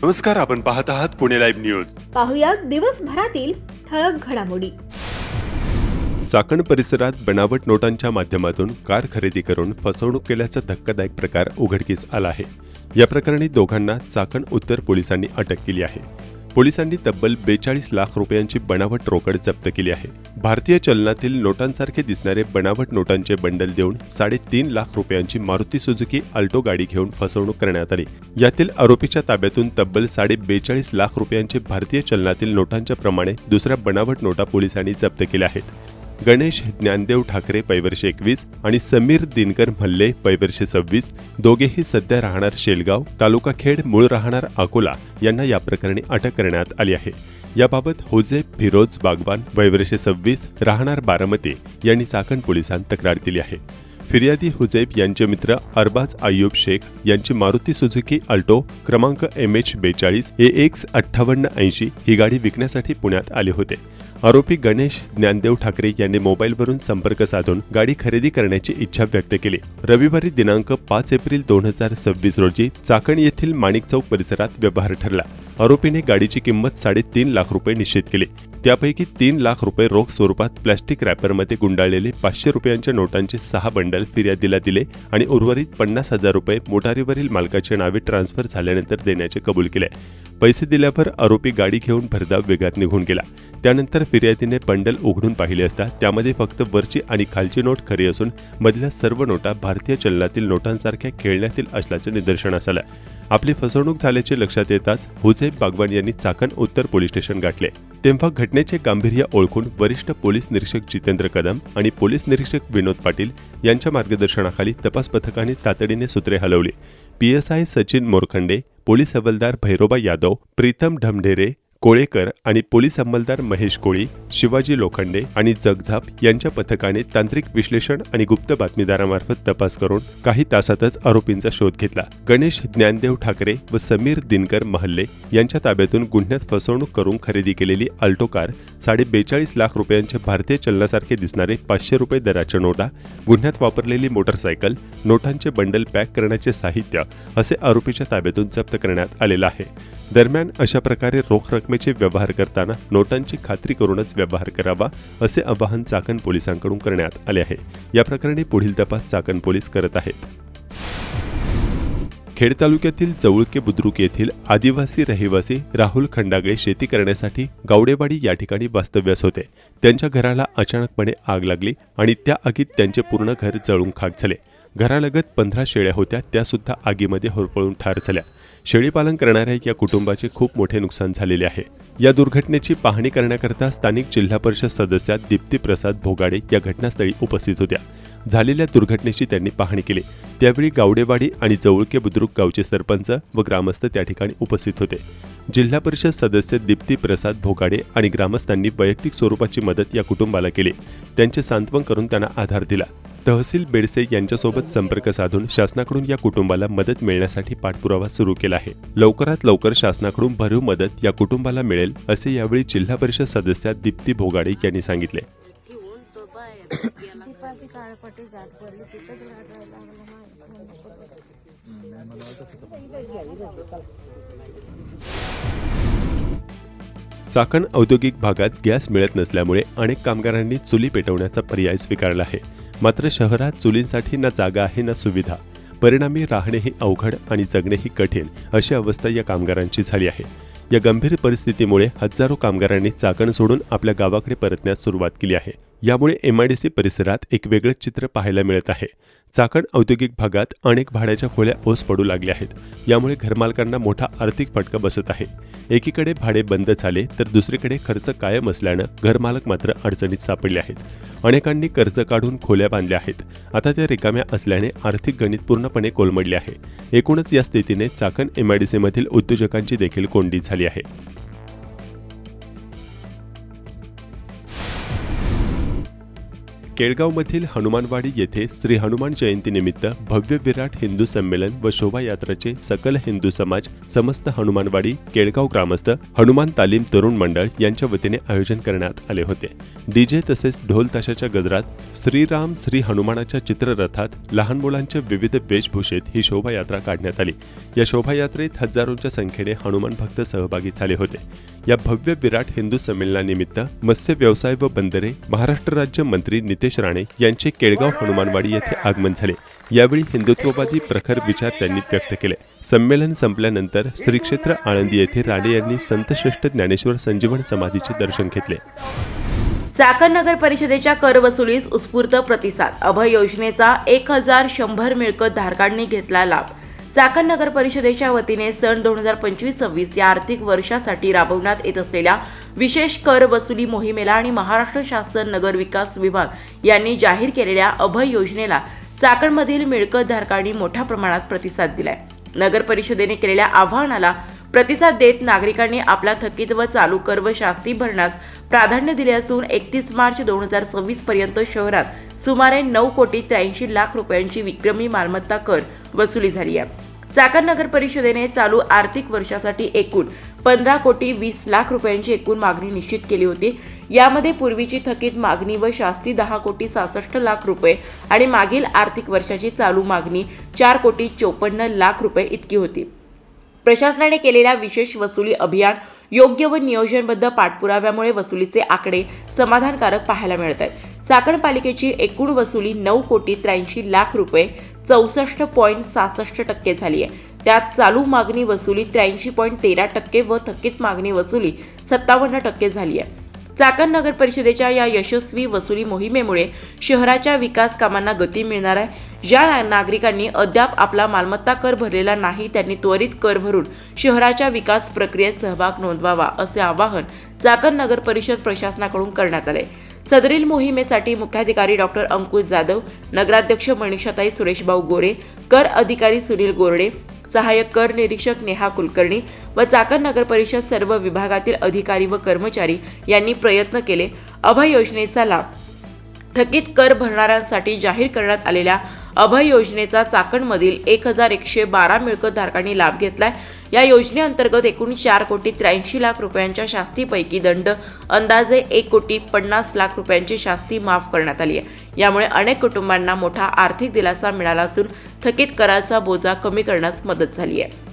नमस्कार, आपण पाहत आहात पुणे लाईव्ह न्यूज. पाहुयात दिवसभरातील ठळक घडामोडी. चाकण परिसरात बनावट नोटांच्या माध्यमातून कार खरेदी करून फसवणूक केल्याचा धक्कादायक प्रकार उघडकीस आला आहे. या प्रकरणी दोघांना चाकण उत्तर पोलिसांनी अटक केली आहे. पोलिसांनी तब्बल 42 लाख रुपयांची बनावट रोकड जप्त केली आहे. भारतीय चलनातील नोटांसारखे दिसणारे बनावट नोटांचे बंडल देऊन 3.5 लाख रुपयांची मारुती सुझुकी अल्टो गाडी घेऊन फसवणूक करण्यात आली. यातील आरोपीच्या ताब्यातून तब्बल 42.5 लाख रुपयांचे भारतीय चलनातील नोटांच्या प्रमाणे दुसऱ्या बनावट नोटा पोलिसांनी जप्त केल्या आहेत. गणेश ज्ञानदेव ठाकरे पैवर्ष 21 आणि समीर दिनकर मल्ले पैवर्ष 26, दोघेही सध्या राहणार शेलगाव, तालुका खेड, मूळ राहणार अकोला यांना या प्रकरणी अटक करण्यात आली आहे. याबाबत हुजेफ फिरोज बागवान पैवर्ष 26 राहणार बारामती यांनी चाकण पोलिसांत तक्रार दिली आहे. फिर्यादी हुजेफ यांचे मित्र अरबाज अय्यूब शेख यांची मारुती सुझुकी अल्टो क्रमांक MH42 AX 5880 ही गाडी विकण्यासाठी पुण्यात आले होते. आरोपी गणेश ज्ञानदेव ठाकरे यांनी मोबाईलवरून संपर्क साधून गाडी खरेदी करण्याची इच्छा व्यक्त केली. रविवारी दिनांक 5 एप्रिल 2026 रोजी चाकण येथील माणिक चौक परिसरात व्यवहार ठरला. आरोपीने गाडीची किंमत 3.5 लाख रुपये निश्चित केली. त्यापैकी 3 लाख रुपये रोख स्वरूपात प्लॅस्टिक रॅपरमध्ये गुंडाळलेले 500 रुपयांच्या नोटांचे 6 बंडल फिर्यादीला दिले आणि उर्वरित 50,000 रुपये मोटारीवरील मालकाच्या नावे ट्रान्सफर झाल्यानंतर देण्याचे कबूल केले. पैसे दिल्यावर आरोपी गाडी घेऊन भरधाव वेगात निघून गेला. त्यानंतर फिर्यादीने बंडल उघडून पाहिले असता त्यामध्ये फक्त वरची आणि खालची नोट खरी असून मधल्या सर्व नोटा भारतीय चलनातील नोटांसारख्या खेळण्यातील असल्याचे निदर्शनास आलं. आपली फसवणूक झाल्याचे लक्षात येताच हुजेफ बागवान यांनी चाकण उत्तर पोलीस स्टेशन गाठले. तेव्हा घटनेचे गांभीर्य ओळखून वरिष्ठ पोलीस निरीक्षक जितेंद्र कदम आणि पोलीस निरीक्षक विनोद पाटील यांच्या मार्गदर्शनाखाली तपास पथकाने तातडीने सूत्रे हलवली. PSI सचिन मोरखंडे, पोलीस हवालदार भैरोबा यादव, प्रीतम ढमढेरे, कोळेकर आणि पोलीस अंमलदार महेश कोळी, शिवाजी लोखंडे आणि जगझाप यांच्या पथकाने तांत्रिक विश्लेषण आणि गुप्त बातमीदारामार्फत तपास करून काही तासातच आरोपींचा शोध घेतला. गणेश ज्ञानदेव ठाकरे व समीर दिनकर महल्ले यांच्या ताब्यातून गुन्ह्यात फसवणूक करून खरेदी केलेली अल्टो कार, 42.5 लाख रुपयांचे भारतीय चलनासारखे दिसणारे 500 रुपये दराच्या नोटा, गुन्ह्यात वापरलेली मोटरसायकल, नोटांचे बंडल पॅक करण्याचे साहित्य असे आरोपीच्या ताब्यातून जप्त करण्यात आलेलं आहे. दरम्यान अशा प्रकारे रोख रकमेचे व्यवहार करताना नोटांची खात्री करूनच व्यवहार करावा असे आवाहन चाकण पोलिसांकडून करण्यात आले आहे. या प्रकरणी पुढील तपास चाकण पोलीस करत आहेत. खेड तालुक्यातील जवळके बुद्रुक येथील आदिवासी रहिवासी राहुल खंडागळे शेती करण्यासाठी गावडेवाडी या ठिकाणी वास्तव्यास होते. त्यांच्या घराला अचानकपणे आग लागली आणि त्या आगीत त्यांचे पूर्ण घर जळून खाक झाले. घरालगत 15 शेळ्या होत्या, त्या सुद्धा आगीमध्ये होरपळून ठार झाल्या. शेळीपालन करणाऱ्या या कुटुंबाचे खूप मोठे नुकसान झालेले आहे. या दुर्घटनेची पाहणी करण्याकरता स्थानिक जिल्हा परिषद सदस्या दीप्ती प्रसाद भोगाडे या घटनास्थळी उपस्थित होत्या. झालेल्या दुर्घटनेची त्यांनी पाहणी केली. त्यावेळी गावडेवाडी आणि जवळके बुद्रुक गावचे सरपंच व ग्रामस्थ त्या ठिकाणी उपस्थित होते. जिल्हा परिषद सदस्य दीप्ती प्रसाद भोगाडे आणि ग्रामस्थांनी वैयक्तिक स्वरूपाची मदत या कुटुंबाला केली. त्यांचे सांत्वन करून त्यांना आधार दिला. तहसील बेडसे यांच्यासोबत संपर्क साधून शासनाकडून या कुटुंबाला मदत मिळण्यासाठी पाठपुरावा सुरू केला आहे. लवकरात लवकर शासनाकडून भरीव मदत या कुटुंबाला मिळेल असे यावेळी जिल्हा परिषद सदस्या दीप्ती भोगाडे यांनी सांगितले. चाकण औद्योगिक भागात गॅस मिळत नसल्यामुळे अनेक कामगारांनी चुली पेटवण्याचा पर्याय स्वीकारला आहे. मात्र शहरात चुलींसाठी ना जागा आहे ना सुविधा. परिणामी राहणेही अवघड आणि जगणेही कठीण अशी अवस्था या कामगारांची झाली आहे. या गंभीर परिस्थितीमुळे हजारो कामगारांनी चाकण सोडून आपल्या गावाकडे परतण्यास सुरुवात केली आहे. यामुळे MIDC परिसरात एक वेगळंच चित्र पाहायला मिळत आहे. चाकण औद्योगिक भागात अनेक भाड्याच्या खोल्या ओस पडू लागल्या आहेत. यामुळे घरमालकांना मोठा आर्थिक फटका बसत आहे. एकीकडे भाडे बंद झाले तर दुसरीकडे खर्च कायम असल्यानं घरमालक मात्र अडचणीत सापडले आहेत. अनेकांनी कर्ज काढून खोल्या बांधल्या आहेत. आता त्या रिकाम्या असल्याने आर्थिक गणित पूर्णपणे कोलमडले आहे. एकूणच या स्थितीने चाकण MIDC मधील उद्योजकांची देखील कोंडी झाली आहे. केळगावमधील हनुमानवाडी येथे श्री हनुमान जयंतीनिमित्त भव्य विराट हिंदू संमेलन व शोभायात्राचे सकल हिंदू समाज, समस्त हनुमानवाडी, केळगाव ग्रामस्थ, हनुमान तालीम तरुण मंडळ यांच्या वतीने आयोजन करण्यात आले होते. डीजे तसेच ढोल ताशाच्या गजरात श्रीराम श्री हनुमानाच्या चित्ररथात लहान मुलांच्या विविध वेशभूषेत ही शोभायात्रा काढण्यात आली. या शोभायात्रेत हजारोंच्या संख्येने हनुमान भक्त सहभागी झाले होते. या भव्य विराट हिंदू संमेलनानिमित्त मत्स्य व्यवसाय व बंदरे महाराष्ट्र राज्य मंत्री नितेश राणे यांचे केळगाव हनुमानवाडी येथे आगमन झाले. यावेळी हिंदुत्ववादी प्रखर विचार त्यांनी व्यक्त केले. संमेलन संपल्यानंतर श्री क्षेत्र आळंदी येथे राणे यांनी संतश्रेष्ठ ज्ञानेश्वर संजीवन समाधीचे दर्शन घेतले. चाकण नगर परिषदेच्या कर वसुलीस उत्स्फूर्त प्रतिसाद. अभय योजनेचा 1100 मिळकत धारकांनी घेतला लाभ. चाकण नगर परिषदेच्या वतीने सन 2025-26 या आर्थिक वर्षासाठी राबवण्यात येत असलेल्या विशेष कर वसुली मोहिमेला आणि महाराष्ट्र शासन नगर विकास विभाग यांनी जाहीर केलेल्या अभय योजनेला चाकणमधील मिळकत धारकांनी मोठ्या प्रमाणात प्रतिसाद दिलाय. नगर परिषदेने केलेल्या आवाहनाला प्रतिसाद देत नागरिकांनी आपला थकीत व चालू कर व शास्ती भरण्यास प्राधान्य दिले असून 31 मार्च 2026 पर्यंत शहरात सुमारे 9 कोटी 83 लाख रुपयांची विक्रमी मालमत्ता कर वसुली झाली आहे. चाकण नगर परिषदेने चालू आर्थिक वर्षासाठी एकूण 15 कोटी 20 लाख रुपयांची एकूण मागणी निश्चित केली होती. यामध्ये पूर्वीची थकीत मागणी व शास्ती 10 कोटी 66 लाख रुपये आणि मागील आर्थिक वर्षाची चालू मागणी 4 कोटी 54 लाख रुपये इतकी होती. प्रशासनाने केलेल्या विशेष वसुली अभियान योग्य व नियोजनबद्ध पाठपुराव्यामुळे वसुलीचे आकडे समाधानकारक पाहायला मिळत आहेत. चाकण पालिकेची एकूण वसुली 9 कोटी 83 लाख रुपये 64.66% झाली आहे. त्यात चालू मागणी वसुली 83.13% व थकीत मागणी वसुली 57% झाली आहे. चाकण नगर परिषदेच्या या यशस्वी वसुली मोहिमेमुळे शहराच्या विकास कामांना गती मिळणार आहे. ज्या नागरिकांनी अद्याप आपला मालमत्ता कर भरलेला नाही त्यांनी त्वरित कर भरून शहराच्या विकास प्रक्रियेत सहभाग नोंदवावा असे आवाहन चाकण नगर परिषद प्रशासनाकडून करण्यात आले. सदरील मोहिमेसाठी मुख्याधिकारी डॉक्टर अंकुश जाधव, नगराध्यक्ष मनीषाताई सुरेशभाऊ गोरे, कर अधिकारी सुनील गोरडे, सहाय्यक कर निरीक्षक नेहा कुलकर्णी व चाकण नगर परिषद सर्व विभागातील अधिकारी व कर्मचारी यांनी प्रयत्न केले. अभय योजनेचा लाभ. थकीत कर भरणाऱ्यांसाठी जाहीर करण्यात आलेल्या अभय योजनेचा चाकणमधील 1112 मिळकत धारकांनी लाभ घेतलाय. या योजनेअंतर्गत एकूण 4 कोटी 83 लाख रुपयांच्या शास्तीपैकी दंड अंदाजे 1 कोटी 50 लाख रुपयांची शास्ती माफ करण्यात आली आहे. यामुळे अनेक कुटुंबांना मोठा आर्थिक दिलासा मिळाला असून थकीत कराचा बोजा कमी करण्यास मदत झाली आहे.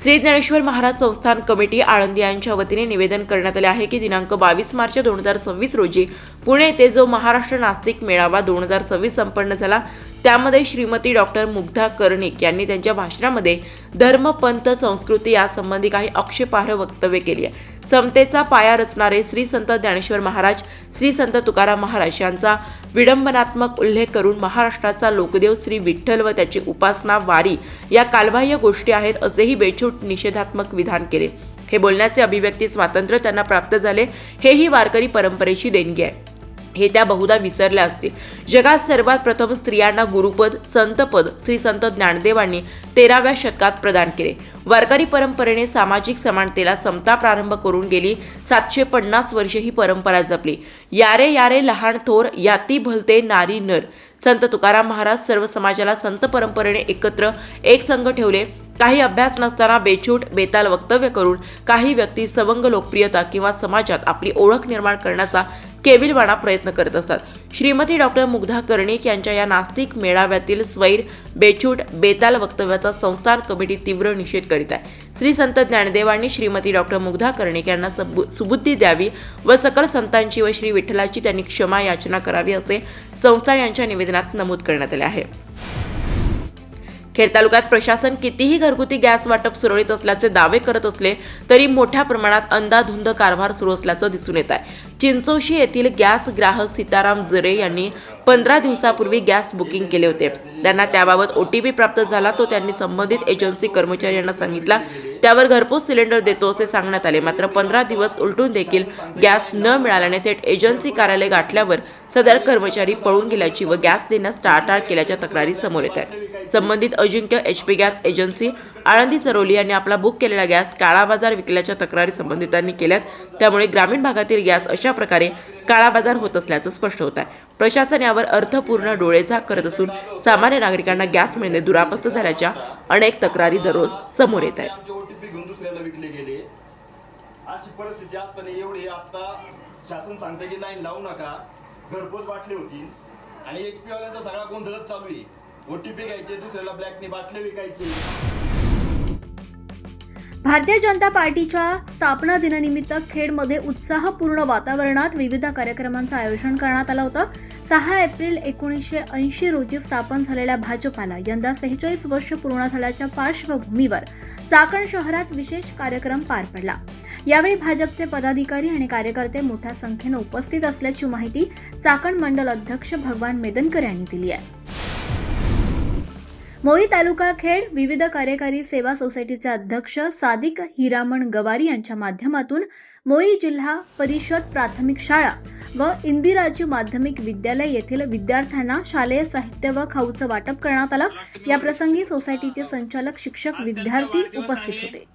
श्री ज्ञानेश्वर महाराज संस्थान कमिटी आळंदी यांच्या वतीने निवेदन करण्यात आले आहे की दिनांक 22 मार्च 2026 रोजी पुणे येथे जो महाराष्ट्र नास्तिक मेळावा 2026 संपन्न झाला त्यामध्ये श्रीमती डॉक्टर मुग्धा कर्णिक यांनी त्यांच्या भाषणामध्ये धर्म, पंथ, संस्कृती यासंबंधी काही आक्षेपार्ह वक्तव्य केली आहे. समतेचा पाया रचणारे श्री संत ज्ञानेश्वर महाराज, श्री संत तुकाराम महाराज यांचा विडंबनात्मक उल्लेख करून महाराष्ट्राचा लोकदेव श्री विठ्ठल व त्याची उपासना, वारी या कालबाह्य गोष्टी आहेत असेही बेछूट निषेधात्मक विधान केले. हे बोलण्याचे अभिव्यक्ती स्वातंत्र्य त्यांना प्राप्त झाले हेही वारकरी परंपरेची देणगी आहे हे त्या बहुधा विसरल्या असतील. जगात सर्वात प्रथम स्त्रियांना गुरुपद, संतपद श्री संत ज्ञानदेवांनी 13व्या शतकात प्रदान केले. वारकरी परंपरेने सामाजिक समानतेला समता प्रारंभ करून गेली 750 वर्षे ही परंपरा जपली. यारे यारे लहान थोर, याती भलते नारी नर. संत तुकाराम महाराज सर्व समाजाला संत परंपरेने एकत्र एक संघ ठेवले. काही अभ्यास नसताना बेछूट बेताल वक्तव्य करून काही व्यक्ती सवंग लोकप्रियता किंवा समाजात आपली ओळख निर्माण करण्याचा केविलवाणा प्रयत्न करत असतात. श्रीमती डॉक्टर मुग्धा कर्णिक यांच्या या नास्तिक मेळाव्यातील स्वैर, बेछूट, बेताल वक्तव्याचा संस्थान कमिटी तीव्र निषेध करीत आहे. श्री संत ज्ञानदेवांनी श्रीमती डॉक्टर मुग्धा कर्णिक यांना सुबुद्धी द्यावी व सकल संतांची व श्री विठ्ठलाची त्यांनी क्षमा याचना करावी असे संस्थान यांच्या निवेदनात नमूद करण्यात आले आहे. खेड तालुक्यात प्रशासन कितीही घरगुती गॅस वाटप सुरळीत असल्याचे दावे करत असले तरी मोठ्या प्रमाणात अंधाधुंद कारभार सुरू असल्याचं दिसून येत आहे. चिंचोशी येथील गॅस ग्राहक सीताराम जरे यांनी 15 दिवसापूर्वी गॅस बुकिंग केले होते. त्यांना त्याबाबत OTP प्राप्त झाला तो त्यांनी संबंधित एजन्सी कर्मचारी यांना सांगितला. त्यावर घरपोच सिलेंडर देतो असे सांगण्यात आले. मात्र 15 दिवस उलटून देखील गॅस न मिळाल्याने थेट एजन्सी कार्यालय गाठल्यावर सदर कर्मचारी पळून गेल्याची व गॅस देण्यास टाळाटाळ केल्याच्या तक्रारी समोर येत आहेत. संबंधित अजिंक्य HP gas agency Alandi Saroli यांनी आपला बुक केलेला गॅस काळा बाजार विकल्याच्या तक्रारी संबंधितांनी केल्यात. त्यामुळे ग्रामीण भागातील गॅस अशा प्रकारे काळाबाजार होत असल्याचं स्पष्ट होत आहे. प्रशासन यावर अर्थपूर्ण डोळेझाक करत असून सामान्य नागरिकांना गॅस मिळणे दुरापस्त झाल्याच्या अनेक तक्रारी दररोज समोर येत आहेत. आमचे ओटीपी घेऊन दुसऱ्याला विकले गेले. अशी परिस्थिती असताना एवढी आता शासन सांगते की लाईन लावू नका, घरपोच बाटली होती आणि HP वाल्यांचा सगळा गोंधळच चालू आहे. ओटीपी घ्यायचे, दुसऱ्याला ब्लॅकने बाटले विकायचे. भारतीय जनता पार्टीच्या स्थापना दिनानिमित्त खेडमध्ये उत्साहपूर्ण वातावरणात विविध कार्यक्रमांचं आयोजन करण्यात आलं होतं. 6 एप्रिल 1980 रोजी स्थापन झालेल्या भाजपाला यंदा 46 वर्ष पूर्ण झाल्याच्या पार्श्वभूमीवर चाकण शहरात विशेष कार्यक्रम पार पडला. यावेळी भाजपचे पदाधिकारी आणि कार्यकर्ते मोठ्या संख्येनं उपस्थित असल्याची माहिती चाकण मंडल अध्यक्ष भगवान मेदनकर यांनी दिली आहे. मोई तालुका खेड विविध कार्यकारी सेवा सोसायटीचे अध्यक्ष सादिक हिरामण गवारी यांच्या माध्यमातून मोई जिल्हा परिषद प्राथमिक शाळा व इंदिराजी माध्यमिक विद्यालय येथील विद्यार्थ्यांना शालेय साहित्य व खाऊचं वाटप करण्यात आलं. या प्रसंगी सोसायटीचे संचालक, शिक्षक, विद्यार्थी उपस्थित होते.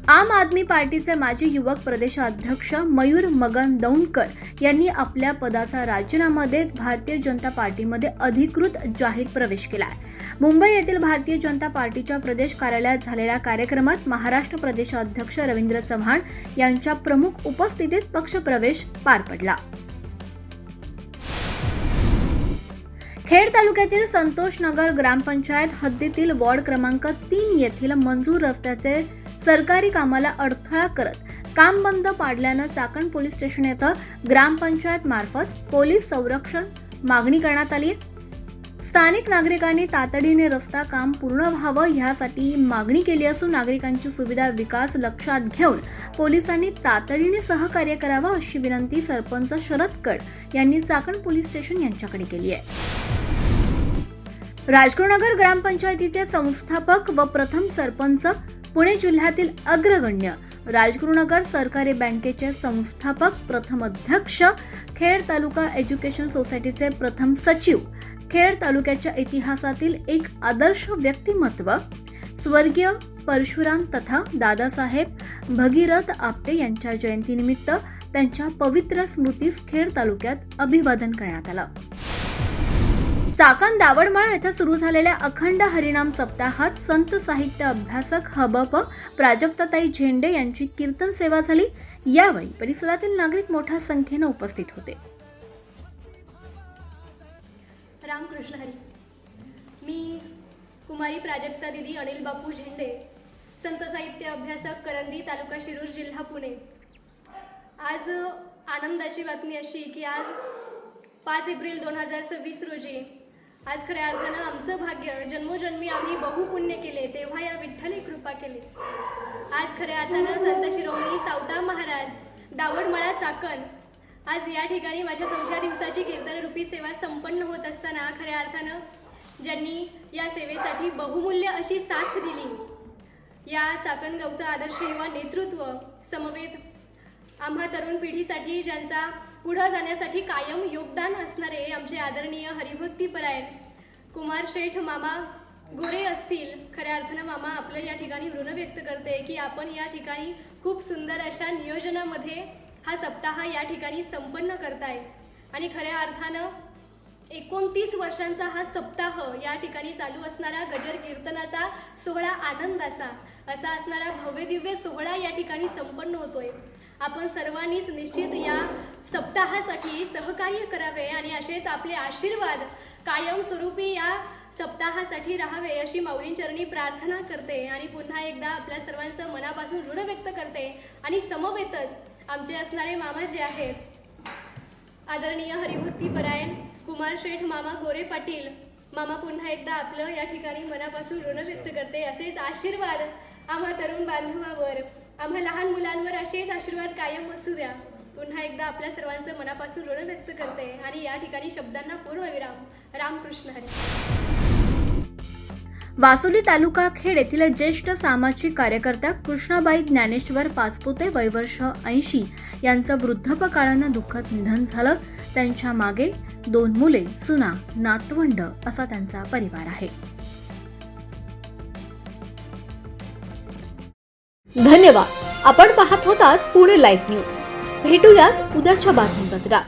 आम आदमी पार्टीचे माजी युवक प्रदेशाध्यक्ष मयूर मगन दौंडकर यांनी आपल्या पदाचा राजीनामा देत भारतीय जनता पार्टीमध्ये अधिकृत जाहीर प्रवेश केला आहे. मुंबई येथील भारतीय जनता पार्टीच्या प्रदेश कार्यालयात झालेल्या कार्यक्रमात महाराष्ट्र प्रदेशाध्यक्ष रवींद्र चव्हाण यांच्या प्रमुख उपस्थितीत पक्षप्रवेश पार पडला. खेड तालुक्यातील संतोषनगर ग्रामपंचायत हद्दीतील वॉर्ड क्रमांक 3 येथील मंजूर रस्त्याचे सरकारी कामाला अडथळा करत काम बंद पाडल्यानं चाकण पोलीस स्टेशन येथे ग्रामपंचायत मार्फत पोलीस संरक्षण मागणी करण्यात आली. स्थानिक नागरिकांनी तातडीने रस्ता काम पूर्ण व्हावं यासाठी मागणी केली असून नागरिकांची सुविधा विकास लक्षात घेऊन पोलिसांनी तातडीने सहकार्य करावं अशी विनंती सरपंच शरद कड यांनी चाकण पोलीस स्टेशन यांच्याकडे केली आहे. राजगुरुनगर ग्रामपंचायतीचे संस्थापक व प्रथम सरपंच, पुणे जिल्ह्यातील अग्रगण्य राजगुरुनगर सहकारी बँकेचे संस्थापक, प्रथम अध्यक्ष, खेड तालुका एज्युकेशन सोसायटीचे प्रथम सचिव, खेड तालुक्याच्या इतिहासातील एक आदर्श व्यक्तिमत्व स्वर्गीय परशुराम तथा दादासाहेब भगीरथ आपटे यांच्या जयंतीनिमित्त त्यांच्या पवित्र स्मृतीस खेड तालुक्यात अभिवादन करण्यात आलं. चाकण दावडमाळा येथे सुरू झालेल्या अखंड हरिनाम सप्ताहात संत साहित्य अभ्यासक हबप प्राजक्ताताई झेंडे यांची कीर्तन सेवा झाली. यावेळी परिसरातील नागरिक मोठ्या संख्येने उपस्थित होते. रामकृष्ण हरी. मी कुमारी प्राजक्ता दिदी अनिल बापू झेंडे, संत साहित्य अभ्यासक, करंदी, तालुका शिरूर, जिल्हा पुणे. आज आनंदाची बातमी अशी की आज 5 एप्रिल 2026 रोजी आज खऱ्या अर्थानं आमचं भाग्य, जन्मोजन्मी आम्ही बहुपुण्य केले तेव्हा या विठ्ठली कृपा केली. आज खऱ्या अर्थानं संत शिरोमणी सावता महाराज दावडमाळा चाकण आज या ठिकाणी माझ्या 4थ्या दिवसाची कीर्तनरूपी सेवा संपन्न होत असताना खऱ्या अर्थानं ज्यांनी या सेवेसाठी बहुमूल्य अशी साथ दिली, या चाकण गावचा आदर्श युवा नेतृत्व समवेत आम्हा तरुण पिढीसाठी ज्यांचा पुढे जाण्यासाठी कायम योगदान असणारे आमचे आदरणीय हरिभक्तीपरायण कुमार शेठ मामा गोरे असतील. खऱ्या अर्थानं मामा आपलं या ठिकाणी ऋण व्यक्त करते की आपण या ठिकाणी खूप सुंदर अशा नियोजनामध्ये हा सप्ताह या ठिकाणी संपन्न करताय आणि खऱ्या अर्थानं 29 वर्षांचा हा सप्ताह या ठिकाणी चालू असणारा गजर कीर्तनाचा सोहळा, आनंदाचा असा असणारा भव्यदिव्य सोहळा या ठिकाणी संपन्न होतोय. आपण सर्वांनीच निश्चित या सप्ताहासाठी सहकार्य करावे आणि असेच आपले आशीर्वाद कायमस्वरूपी या सप्ताहासाठी राहावे अशी माऊलींचरणी प्रार्थना करते आणि पुन्हा एकदा आपल्या सर्वांचं मनापासून ऋण व्यक्त करते. आणि समवेतच आमचे असणारे मामा जे आहेत आदरणीय हरिभक्तीपरायण कुमार शेठ मामा गोरे पाटील मामा, पुन्हा एकदा आपलं या ठिकाणी मनापासून ऋण व्यक्त करते. असेच आशीर्वाद आम्हा तरुण बांधवावर, आम्हा लहान मुलांवर असेच आशीर्वाद कायम असू द्या. पुन्हा एकदा आपल्या सर्वांचं मनापासून ऋण व्यक्त करते आणि या ठिकाणी शब्दांना पूर्णविराम. रामकृष्ण हरी. वासुली तालुका खेड येथील ज्येष्ठ सामाजिक कार्यकर्त्या कृष्णाबाई ज्ञानेश्वर पाचपुते वय वर्ष 80 यांचं वृद्धापकाळानं दुःखद निधन झालं. त्यांच्या मागे 2 मुले, सुना, नातवंड असा त्यांचा परिवार आहे. धन्यवाद. आपण पाहत होतात पुणे लाईव्ह न्यूज. भेटूयात उद्याच्या बातमीपत्रात.